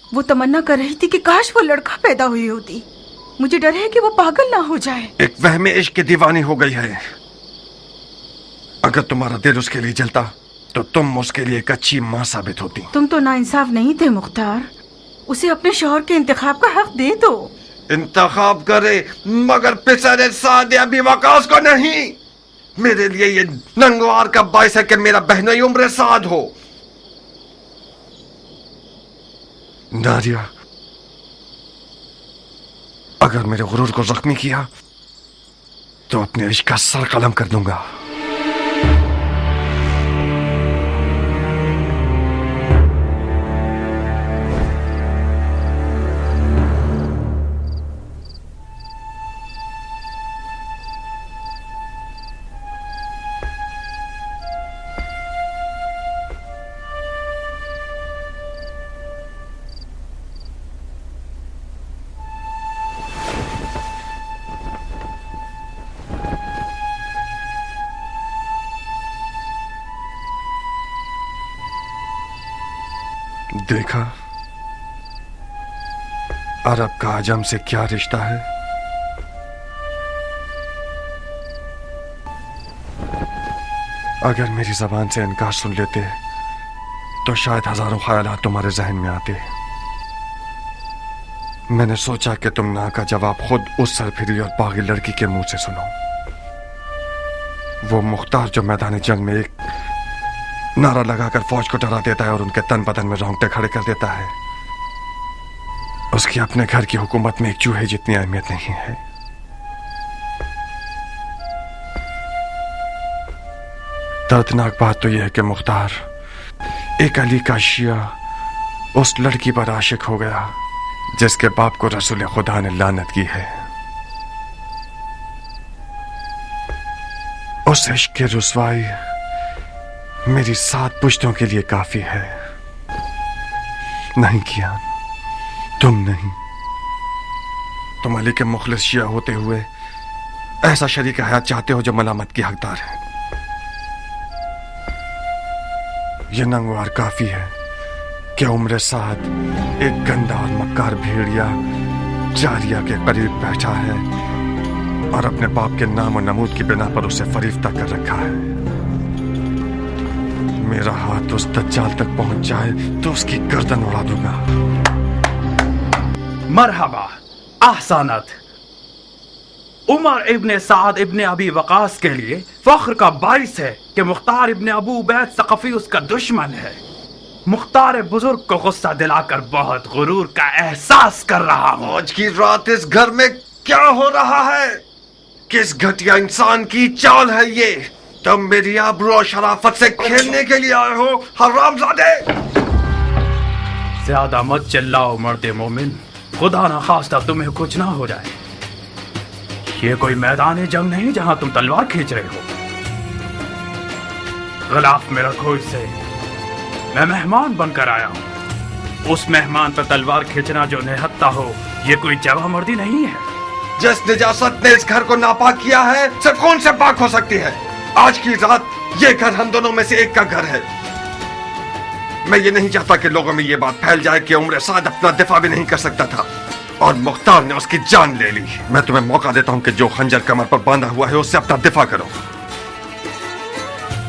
वो तमन्ना कर रही थी कि काश वो लड़का पैदा हुई होती। मुझे डर है कि वो पागल ना हो जाए। एक वहमे इश्क की दीवानी हो गई है। अगर तुम्हारा दिल उसके लिए जलता तो तुम उसके लिए एक अच्छी माँ साबित होती। तुम तो नाइंसाफ नहीं थे मुख्तार। उसे अपने शौहर के इंतखाब का हक दे दो। इंतखाब करे मगर पिसरे साद अभी वकास को नहीं। मेरे लिए ये नंगवार का बायस है कि मेरा बहनोई उम्र साद हो। नारिया, अगर मेरे गुरूर को जख्मी किया तो अपने इश्क का सर कलम कर दूंगा। देखा अरब का आजम से क्या रिश्ता है। अगर मेरी जबान से इनकार सुन लेते तो शायद हजारों ख्यालात तुम्हारे जहन में आते। मैंने सोचा कि तुम ना का जवाब खुद उस सरफिरी और बागी लड़की के मुंह से सुनो। वो मुख्तार जो मैदान जंग में एक नारा लगाकर फौज को डरा देता है और उनके तन बदन में रोंगटे खड़े कर देता है, उसकी अपने घर की हुकूमत में एक चूहे जितनी अहमियत नहीं है। दर्दनाक बात तो यह है कि मुख्तार एक अली का शिया उस लड़की पर आशिक हो गया जिसके बाप को रसूल खुदा ने लानत की है। उस इश्क की रुसवाई मेरी 7 पुश्तों के लिए काफी है। नहीं किया, तुम नहीं। तुम अली के मुखलिस शिया होते हुए ऐसा शरीक हयात चाहते हो जो मलामत की हकदार है। यह नंगवार काफी है कि उम्र साद एक गंदा और मक्कार भेड़िया जारिया के करीब बैठा है और अपने बाप के नाम और नमूद की बिना पर उसे फरीफ्ता कर रखा है। मेरा हाथ उस दज्जाल तक पहुंच जाए तो उसकी गर्दन उड़ा दूंगा। मरहबा, ahsanat। उमर इब्ने साद इब्ने अबी वकास के लिए फख्र का बाइस है कि मुख्तार इब्ने अबू उबैद सकफी उसका दुश्मन है। मुख्तार बुजुर्ग को गुस्सा दिलाकर बहुत गुरूर का एहसास कर रहा हूँ। आज की रात इस घर में क्या हो रहा है? किस घटिया इंसान की चाल है ये? तुम मेरी आबरू और शराफत से खेलने के लिए आए हो हरामजादे। ज्यादा मत चिल्लाओ मर्दे मोमिन, खुदा ना खास्ता तुम्हें कुछ ना हो जाए। ये कोई मैदान जंग नहीं जहां तुम तलवार खींच रहे हो। गिलाफ में रखो इसे, मैं मेहमान बनकर आया हूँ। उस मेहमान पर तलवार खींचना जो निहत्ता हो, ये कोई जवामर्दी नहीं है। जिस निजासत ने इस घर को नापाक किया है, सिर्फ खून से पाक हो सकती है। आज की रात ये घर हम दोनों में से एक का घर है। मैं ये नहीं चाहता कि लोगों में ये बात फैल जाए कि उम्र साद अपना दिफा भी नहीं कर सकता था और मुख्तार ने उसकी जान ले ली। मैं तुम्हें मौका देता हूँ कि जो खंजर कमर पर बांधा हुआ है उससे अपना दिफा करो।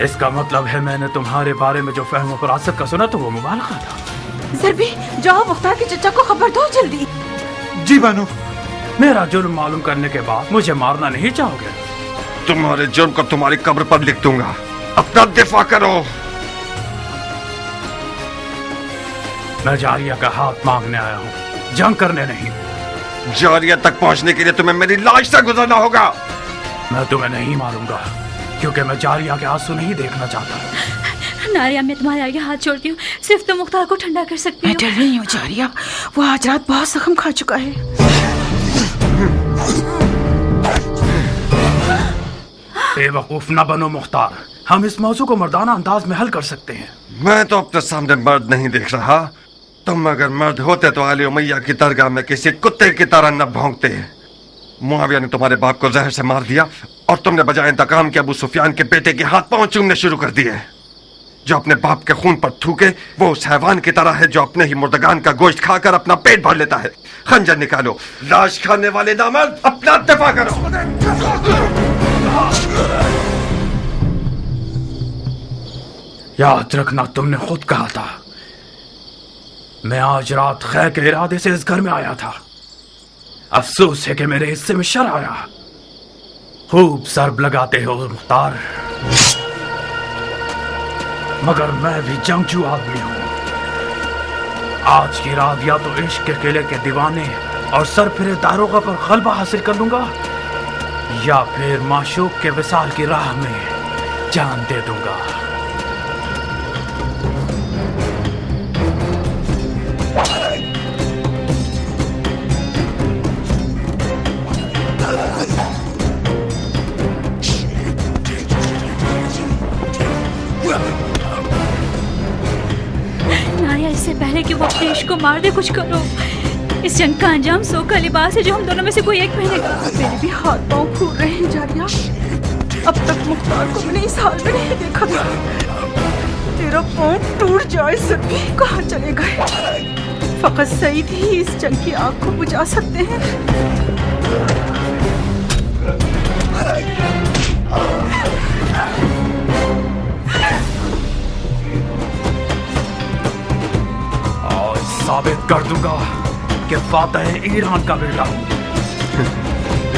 इसका मतलब है मैंने तुम्हारे बारे में जो फहम फरासत का सुना तो वो मुबालगा था। ज़रबी, जाओ मुख्तार के चचा को खबर दो जल्दी। जी बानो। मेरा जुर्म मालूम करने के बाद मुझे मारना नहीं चाहोगे? तुम्हारे जुर्म को तुम्हारी कब्र पर लिख दूंगा। अपना दिफा करो। मैं जारिया का हाथ मांगने आया हूँ, जंग करने नहीं। जारिया तक पहुँचने के लिए तुम्हें मेरी लाश से गुजरना होगा। मैं तुम्हें नहीं मारूंगा क्योंकि मैं जारिया के आंसू नहीं देखना चाहता। नारिया, मैं तुम्हारे आगे हाथ जोड़ती हूँ, सिर्फ तुम मुख्तार को ठंडा कर सकती हो। मैं डर रही हूँ जारिया, वो आज रात बहुत जख्म खा चुका है। बेवकूफ न बनो मुख्तार, हम इस मौजू को मर्दाना अंदाज में हल कर सकते हैं। मैं तो अपने सामने मर्द नहीं देख रहा। तुम अगर मर्द होते तो आली उमैया की दरगाह में किसी कुत्ते की तरह न भौंकते। मुआविया ने तुम्हारे बाप को जहर से मार दिया और तुमने बजाय इंतकाम के अबू सुफियान के बेटे के हाथ पांव चूमने शुरू कर दिए। जो अपने बाप के खून पर थूके वो उस हैवान की तरह है जो अपने ही मुर्दगान का गोश्त खाकर अपना पेट भर लेता है। खंजर निकालो, लाश खाने वाले नामर्द, अपना दिफा करो। याद रखना, तुमने खुद कहा था मैं आज रात खैर के इरादे से इस घर में आया था। अफसोस है कि मेरे हिस्से में शर आया। खूब सर्ब लगाते हो मुख्तार, मगर मैं भी जंगजू आदमी हूं। आज की रात या तो इश्क के किले के दीवाने और सरफिरे दारोगा पर गलबा हासिल कर लूंगा या फिर माशूक के विसाल की राह में जान दे दूंगा। नारिया, इससे पहले कि वो अपने इश्क को मार दे, कुछ करो। इस जंग का अंजाम सोख का लिबास है जो हम दोनों में से कोई एक पहनेगा। मेरे भी हाथ पांव फूल रहे हैं जारिया। अब तक मुख्तार को मैंने इस हाल में नहीं देखा था। तेरा पांव टूट जाए ज़रबी, कहाँ चले गए? फकत सईद ही इस जंग की आग को बुझा सकते हैं। आज साबित कर दूंगा कि फातह ईरान का बेटा हूं।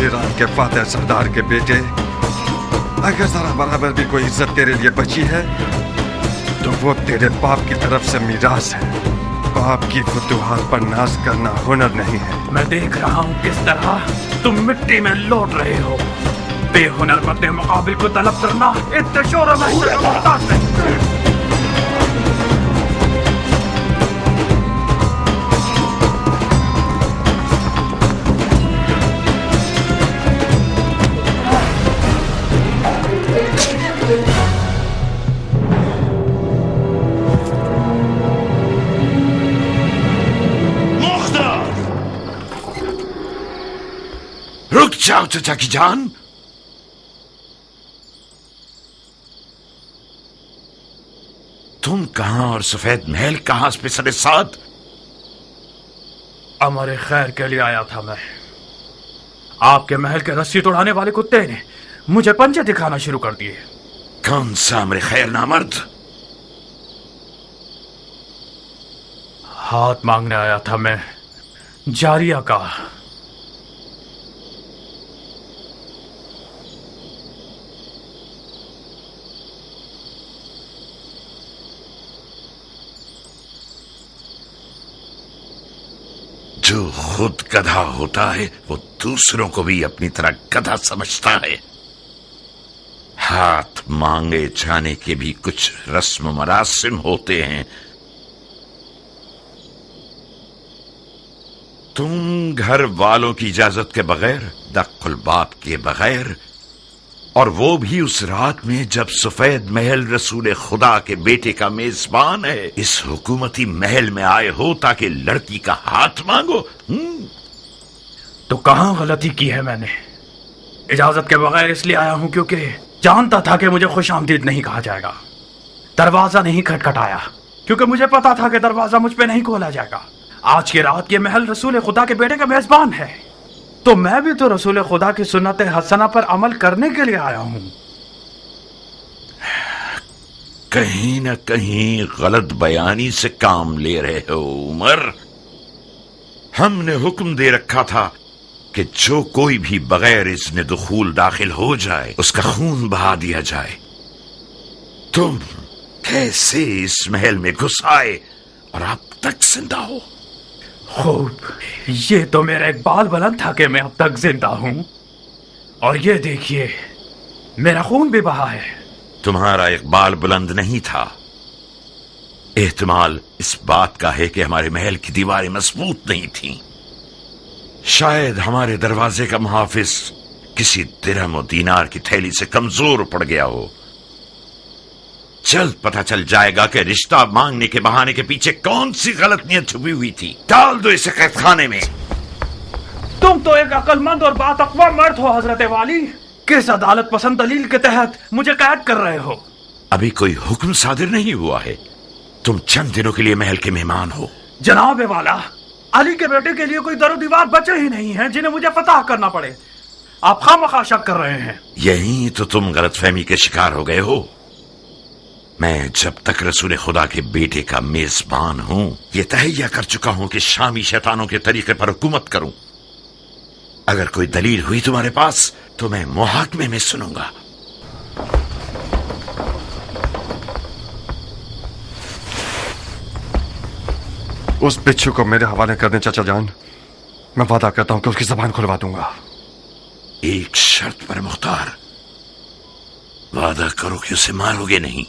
ईरान के फातह सरदार के बेटे, अगर जरा बराबर भी कोई इज्जत तेरे लिए बची है तो वो तेरे बाप की तरफ से मीरास है। बाप की फतूहात पर नाज करना हुनर नहीं है। मैं देख रहा हूँ किस तरह तुम मिट्टी में लौट रहे हो। बेहुनर मर्दे मुकाबिल को तलब करना इतने शोर में मोहताज नहीं। रुक जाओ चचा की जान। तुम कहां और सफेद महल कहां पे सरे साथ? अमर खैर के लिए आया था मैं। आपके महल के रस्सी तोड़ाने वाले कुत्ते ने मुझे पंजे दिखाना शुरू कर दिए। कौन सा अमर खैर नामर्द? हाथ मांगने आया था मैं, जारिया का। जो खुद गधा होता है वो दूसरों को भी अपनी तरह गधा समझता है। हाथ मांगे जाने के भी कुछ रस्म मरासिम होते हैं। तुम घर वालों की इजाजत के बगैर, दख्ल बाप के बगैर, और वो भी उस रात में जब सफेद महल रसूल खुदा के बेटे का मेजबान है, इस हुकूमती महल में आए हो ताकि लड़की का हाथ मांगो। तो कहां गलती की है मैंने? इजाजत के बगैर इसलिए आया हूं क्योंकि जानता था कि मुझे खुशामदीद नहीं कहा जाएगा। दरवाजा नहीं खटखटाया क्योंकि मुझे पता था कि दरवाजा मुझ पे नहीं खोला जाएगा। आज की रात ये महल रसूल खुदा के बेटे का मेजबान है, तो मैं भी तो रसूल खुदा की सुन्नत हसना पर अमल करने के लिए आया हूं। कहीं न कहीं गलत बयानी से काम ले रहे हो उमर। हमने हुक्म दे रखा था कि जो कोई भी बगैर इज़्न दुखूल दाखिल हो जाए उसका खून बहा दिया जाए। तुम कैसे इस महल में घुस आए और अब तक जिंदा हो? खूब, ये तो मेरा इकबाल बुलंद था कि मैं अब तक जिंदा हूं, और ये देखिए मेरा खून भी बहा है। तुम्हारा इकबाल बुलंद नहीं था, एहतमाल इस बात का है कि हमारे महल की दीवारें मजबूत नहीं थीं। शायद हमारे दरवाजे का मुहाफिज किसी दिरहम और दीनार की थैली से कमजोर पड़ गया हो। जल्द पता चल जाएगा कि रिश्ता मांगने के बहाने के पीछे कौन सी गलत नीयत छुपी हुई थी। डाल दो इसे कैदखाने में। तुम तो एक अक्लमंद और बातक़वा मर्द हो हजरत वाली। किस अदालत पसंद दलील के तहत मुझे कैद कर रहे हो? अभी कोई हुक्म सादिर नहीं हुआ है। तुम चंद दिनों के लिए महल के मेहमान हो। जनाब वाला, अली के बेटे के लिए कोई दरो दीवार बचे ही नहीं है जिन्हें मुझे फतह करना पड़े। आप खामखा शक कर रहे हैं। यही तो तुम गलतफहमी के शिकार हो गए हो। मैं जब तक रसूल खुदा के बेटे का मेजबान हूं, ये तहैया कर चुका हूं कि शामी शैतानों के तरीके पर हुकूमत करूं। अगर कोई दलील हुई तुम्हारे पास तो मैं मुहाकमे में सुनूंगा। उस बिच्छू को मेरे हवाले कर दें चाचा जान। मैं वादा करता हूं कि उसकी जबान खुलवा दूंगा। एक शर्त पर मुख्तार, वादा करो कि उसे मारोगे नहीं।